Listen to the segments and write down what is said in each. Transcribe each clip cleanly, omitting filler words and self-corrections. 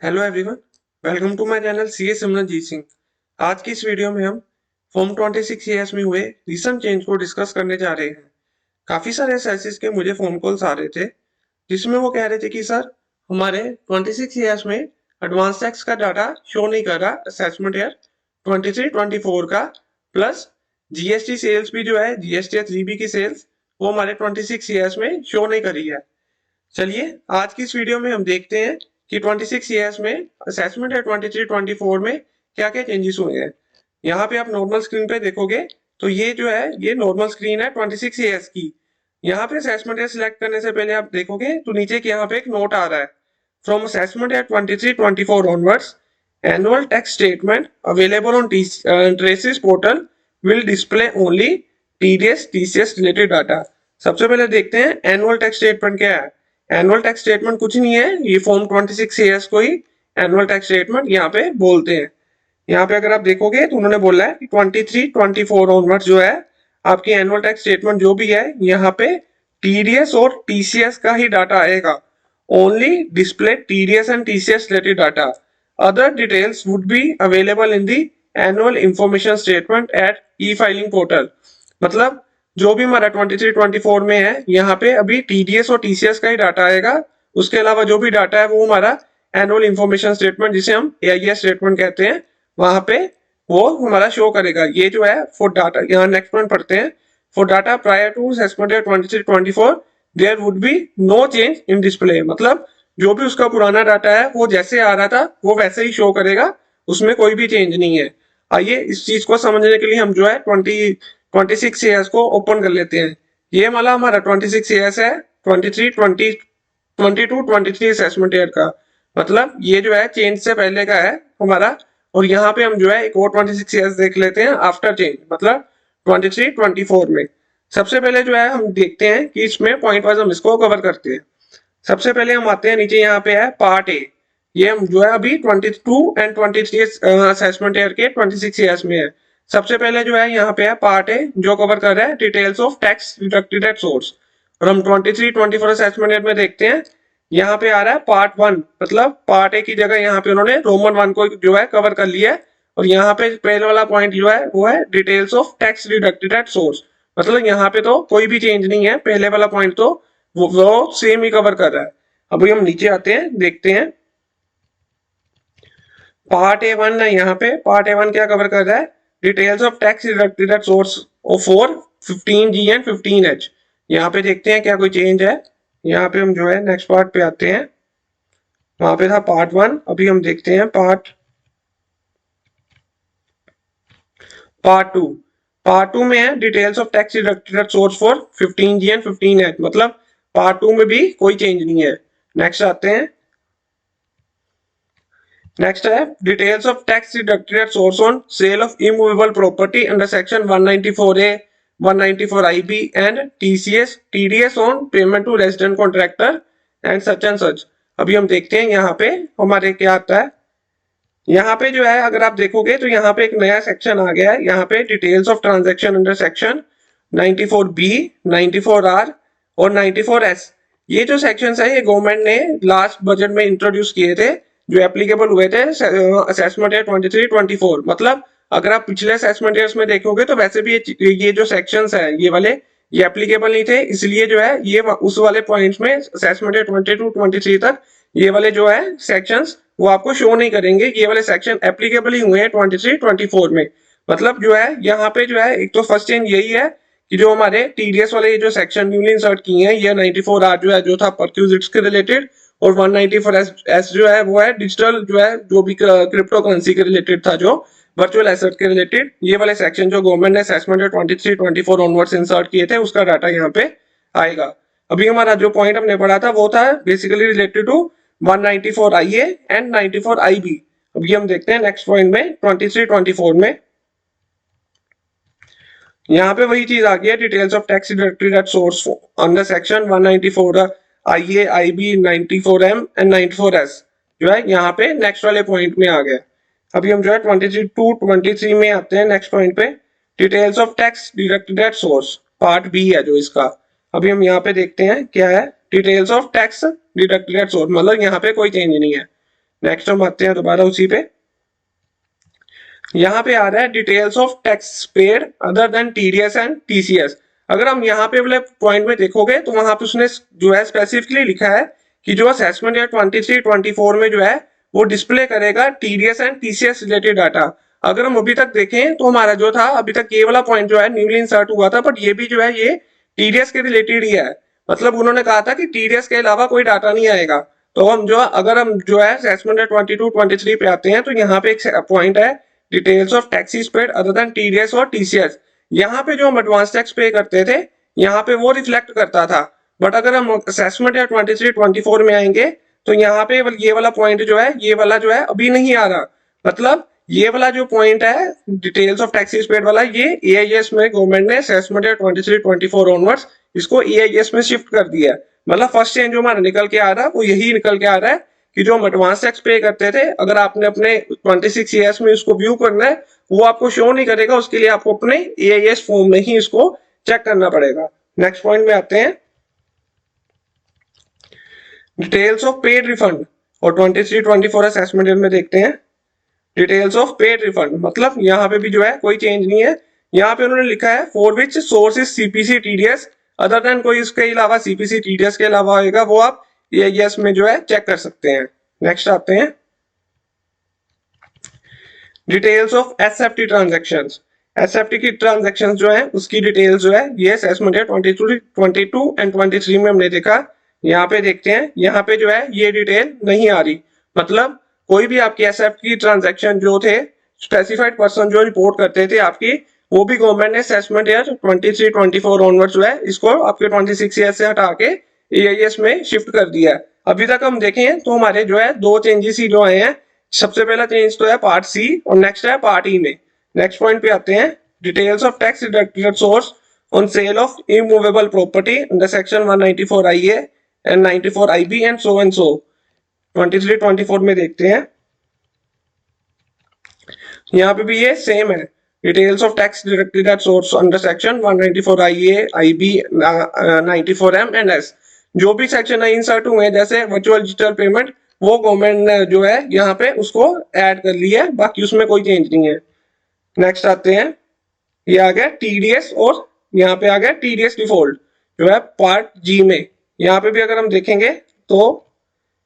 Hello everyone, welcome to my channel CA Simranjeet Singh. आज की इस वीडियो में हम फॉर्म 26 ईएस में हुए रिसेंट चेंज को डिस्कस करने जा रहे हैं। काफी सारे एसएससीज के मुझे फोन कॉल्स आ रहे थे जिसमें वो कह रहे थे कि सर हमारे 26 ईएस में एडवांस टैक्स का डाटा शो नहीं कर रहा असेसमेंट ईयर 23-24 का, प्लस जीएसटी सेल्स भी जो है जीएसटी जीबी की सेल्स वो हमारे 26 ईएस में शो नहीं करी है। चलिए आज की इस वीडियो में हम देखते हैं कि 26 ईयर्स में असेसमेंट है 23-24 में क्या क्या चेंजेस हुए हैं। यहाँ पे आप नॉर्मल स्क्रीन पे देखोगे तो ये जो है ये नॉर्मल स्क्रीन है 26 ईयर्स की। यहाँ पे असेसमेंट सिलेक्ट करने से पहले आप देखोगे तो नीचे की यहाँ पे एक नोट आ रहा है, from assessment at 23-24 onwards annual tax statement available on TRACES portal will display only TDS TCS related data. सबसे पहले देखते हैं एनुअल टैक्स स्टेटमेंट क्या है। एनुअल टैक्स स्टेटमेंट कुछ नहीं है, ये फॉर्म 26 ईयर्स को ही एनुअल टैक्स स्टेटमेंट यहाँ पे बोलते हैं। यहाँ पे अगर आप देखोगे तो उन्होंने बोला है कि 23-24 ऑनवर्ड जो है आपकी एनुअल टैक्स स्टेटमेंट जो भी है यहाँ पे टीडीएस और टीसीएस का ही डाटा आएगा। Only display TDS and TCS related data. Other details would be available in the annual information statement at E filing portal. मतलब जो भी हमारा 23-24 में है यहाँ पे अभी टीडीएस और टीसीएस का ही डाटा आएगा। उसके अलावा जो भी डाटा है वो हमारा एनुअल इंफॉर्मेशन स्टेटमेंट जिसे हम एआईएस स्टेटमेंट कहते हैं वहां पे वो हमारा शो करेगा। ये जो है फॉर डाटा, यहाँ नेक्स्ट पॉइंट पढ़ते हैं, for data prior to assessment year 23-24 there would be no change in display. मतलब जो भी उसका पुराना डाटा है वो जैसे आ रहा था वो वैसे ही शो करेगा, उसमें कोई भी चेंज नहीं है। आइए इस चीज को समझने के लिए हम जो है 26 ईयर्स को ओपन कर लेते हैं। ये वाला हमारा 26 ईयर्स है 22-23 असेसमेंट ईयर का। मतलब ये जो है चेंज से पहले का है हमारा। और यहाँ पे हम जो है एक और 26 ईयर्स देख लेते हैं आफ्टर चेंज, मतलब 23-24 में। सबसे पहले जो है हम देखते हैं कि इसमें पॉइंट वाइज हम इसको कवर करते हैं। सबसे पहले हम आते हैं नीचे, यहाँ पे है पार्ट ए। ये हम जो है अभी 22 एंड 23 असेसमेंट ईयर के 26 ईयर्स में है। सबसे पहले जो है यहाँ पे है पार्ट ए जो कवर कर रहा है details of tax deducted at source. और हम 23-24 असेसमेंट ईयर में देखते हैं यहाँ पे आ रहा है पार्ट वन। मतलब पार्ट ए की जगह यहाँ पे उन्होंने रोमन वन को जो है कवर कर लिया है। और यहाँ पे पहले वाला पॉइंट जो है वो है details of tax deducted at source. मतलब यहाँ पे तो कोई भी चेंज नहीं है, पहले वाला पॉइंट तो वो सेम ही कवर कर रहा है। अभी हम नीचे आते हैं, देखते हैं पार्ट ए वन है। यहाँ पे पार्ट ए वन क्या कवर कर रहा है, details of tax deducted at source for 15G and 15H। यहाँ पे देखते हैं क्या कोई चेंज है। यहाँ पे हम जो है नेक्स्ट पार्ट पे आते हैं, वहां पे था पार्ट वन, अभी हम देखते हैं पार्ट टू। पार्ट टू में है details of tax deducted at source for 15G and 15H। मतलब पार्ट टू में भी कोई चेंज नहीं है। नेक्स्ट आते हैं, नेक्स्ट है details of tax deducted at source on sale of immovable property under section 194A 194IB and TCS TDS on payment to resident contractor and such. अभी हम देखते हैं यहाँ पे हमारे क्या आता है। यहाँ पे जो है अगर आप देखोगे तो यहाँ पे एक नया सेक्शन आ गया है। यहाँ पे details of transaction under section 94B 94R और 94S। ये जो सेक्शन है ये गवर्नमेंट ने लास्ट बजट में इंट्रोड्यूस किए थे, जो एप्लीकेबल हुए थे असेसमेंट ईयर 23-24। मतलब अगर आप पिछले असेसमेंट ईयर्स में देखोगे तो वैसे भी ये जो सेक्शंस है ये वाले ये एप्लीकेबल नहीं थे, इसलिए जो है ये उस वाले पॉइंट्स में असेसमेंट ईयर 22-23 तक ये वाले जो है सेक्शंस वो आपको शो नहीं करेंगे। ये वाले सेक्शन एप्लीकेबल ही हुए हैं 23-24 में। मतलब जो है यहाँ पे जो है एक तो फर्स्ट चेंज यही है कि जो हमारे टीडीएस वाले ये जो सेक्शन न्यूली इंसर्ट किए हैं, ये 94R जो है जो था परक्यूजिट्स के रिलेटेड, और 194S जो है वो है डिजिटल जो है जो भी क्रिप्टो करेंसी के रिलेटेड था, जो वर्चुअल एसेट के रिलेटेड। ये वाले सेक्शन जो गवर्नमेंट ने असेसमेंट 23-24 ऑनवर्ड्स इंसर्ट किए थे उसका डाटा यहाँ पे आएगा। अभी हमारा जो पॉइंट हमने पढ़ा था वो था basically related to 194IA and 94IB। अभी हम देखते हैं नेक्स्ट पॉइंट में 23-24 में यहाँ पे वही चीज आ गई है, details of tax deducted at source under section 194IA IB 94M and 94S जो है यहाँ पे नेक्स्ट वाले पॉइंट में आ गया। अभी हम जो है 23 में आते हैं नेक्स्ट पॉइंट पे, details of tax deducted at source part B है जो इसका। अभी हम यहाँ पे देखते हैं क्या है, details of tax deducted at source. मतलब यहाँ पे कोई चेंज नहीं है। नेक्स्ट हम आते हैं दोबारा उसी पे। यहाँ पे आ रहा है details of tax paid other than TDS and TCS. अगर हम यहाँ पे वाले पॉइंट में देखोगे तो वहां पे उसने जो है स्पेसिफिकली लिखा है कि जो असेसमेंट ईयर 23-24 में जो है वो डिस्प्ले करेगा TDS and TCS related data. अगर हम अभी तक देखें तो हमारा जो था अभी तक ये वाला पॉइंट जो है न्यूली इंसर्ट हुआ था, बट ये भी जो है ये टीडीएस के रिलेटेड ही है। मतलब उन्होंने कहा था कि टीडीएस के अलावा कोई डाटा नहीं आएगा। तो हम जो अगर हम जो है असेसमेंट 22-23 पे आते हैं तो यहाँ पे एक पॉइंट है details of taxes paid other than TDS और टीसीएस। यहाँ पे जो हम एडवांस टैक्स पे करते थे यहाँ पे वो रिफ्लेक्ट करता था, बट अगर हम असेसमेंट या 23-24 में आएंगे तो यहाँ पे ये वाला पॉइंट जो है ये वाला जो है अभी नहीं आ रहा। मतलब ये वाला जो पॉइंट है डिटेल्स ऑफ टैक्सेस पेड वाला, ये एआईएस में गवर्नमेंट ने असेसमेंट या 23-24 ऑनवर्ड्स इसको एआईएस में शिफ्ट कर दिया है। मतलब फर्स्ट चेंज जो हमारा निकल के आ रहा है वो यही निकल के आ रहा है कि जो हम एडवांस टैक्स पे करते थे अगर आपने अपने 26 ईयर्स में इसको व्यू करना है वो आपको शो नहीं करेगा, उसके लिए आपको अपने एआईएस फॉर्म में ही इसको चेक करना पड़ेगा। नेक्स्ट पॉइंट में आते हैं डिटेल्स ऑफ पेड रिफंड और 23-24 असेसमेंट ईयर में देखते हैं डिटेल्स ऑफ पेड रिफंड। मतलब यहाँ पे भी जो है कोई चेंज नहीं है। यहाँ पे उन्होंने लिखा है for which source is CPC TDS other than कोई इसके अलावा सीपीसी टीडीएस के अलावा होगा वो आप एआईएस में जो है चेक कर सकते हैं। नेक्स्ट आते हैं details of SFT transactions. SFT की ट्रांजैक्शंस जो है उसकी डिटेल्स जो है ये असेसमेंट है 22 एंड 23 में हमने देखा। यहाँ पे देखते हैं यहाँ पे जो है ये डिटेल नहीं आ रही। मतलब कोई भी आपकी एसएफटी की ट्रांजैक्शन जो थे स्पेसिफाइड पर्सन जो रिपोर्ट करते थे आपकी, वो भी गवर्नमेंट ने असेसमेंट ईयर 23-24 ऑनवर्ड जो है इसको आपके 26 ईयर से हटा के एआईएस में शिफ्ट कर दिया है। अभी तक हम देखें तो हमारे जो है दो चेंजेस ही जो आए हैं। सबसे पहला चेंज तो है पार्ट सी और नेक्स्ट है पार्ट ई में। नेक्स्ट पॉइंट पे आते हैं details of tax deducted source on sale of immovable property under section 194 आईए एंड 94 आईबी एंड सो 23-24 में देखते हैं। यहाँ पे भी ये सेम है details of tax deducted at source under section 194 आईए आईबी 94 एम एंड एस। जो भी सेक्शन इंसर्ट हुए हैं जैसे वर्चुअल डिजिटल पेमेंट वो गवर्नमेंट ने जो है यहाँ पे उसको ऐड कर लिया है, बाकी उसमें कोई चेंज नहीं है। नेक्स्ट आते हैं ये आ गया टीडीएस और यहाँ पे आ गया टीडीएस डिफॉल्ट जो है पार्ट जी में। यहाँ पे भी अगर हम देखेंगे तो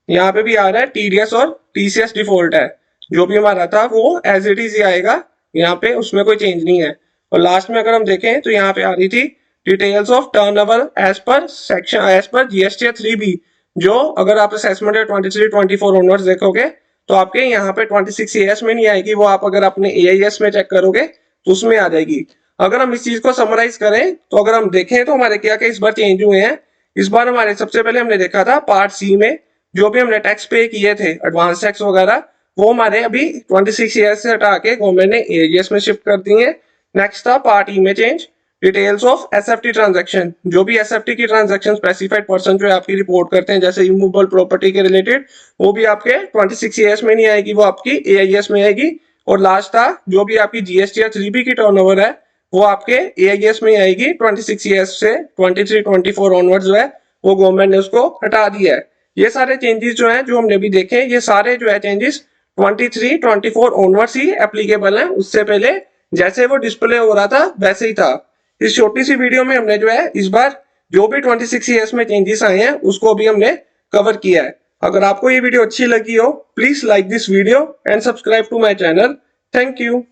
यहाँ पे भी आ रहा है टीडीएस और टीसीएस डिफॉल्ट है। जो भी हमारा था वो एज इट इज ही आएगा, यहाँ पे उसमें कोई चेंज नहीं है। और लास्ट में अगर हम देखें तो यहाँ पे आ रही थी details of turnover as per section as per GST 3B। जो अगर आप असेसमेंट 23-24 ऑनवर्ड्स देखोगे तो आपके यहाँ पे 26 ईयर्स में नहीं आएगी, वो आप अगर अपने एआईएस में चेक करोगे तो उसमें आ जाएगी। अगर हम इस चीज को समराइज करें तो अगर हम देखें तो हमारे क्या क्या इस बार चेंज हुए हैं। इस बार हमारे सबसे पहले हमने देखा था पार्ट सी में जो भी हमने टैक्स पे किए थे एडवांस टैक्स वगैरह वो हमारे अभी 26 ईयर्स से हटा के गवर्नमेंट ने एआईएस में शिफ्ट कर दिए हैं। नेक्स्ट था पार्ट ई में change details of SFT transaction. जो भी एसएफटी की ट्रांजैक्शन स्पेसिफाइड पर्सन जो है आपकी रिपोर्ट करते हैं जैसे इमूवेबल प्रॉपर्टी के रिलेटेड वो भी आपके 26 ईयर्स में नहीं आएगी, वो आपकी एआईएस में आएगी। और लास्ट था जो भी आपकी जीएसटी या 3B की टर्नओवर है वो आपके एआईएस में आएगी 26 ईयर्स से 23-24 ऑनवर्ड्स जो है वो गवर्नमेंट ने उसको हटा दिया है। ये सारे चेंजेस जो हैं जो हमने भी देखे ये सारे जो है चेंजेस 23-24 ऑनवर्ड्स ही एप्लीकेबल हैं। उससे पहले जैसे वो डिस्प्ले हो रहा था वैसे ही था। इस छोटी सी वीडियो में हमने जो है इस बार जो भी 26 ईयर्स में चेंजेस आए हैं उसको भी हमने कवर किया है। अगर आपको ये वीडियो अच्छी लगी हो please like this video and subscribe to my channel. Thank you.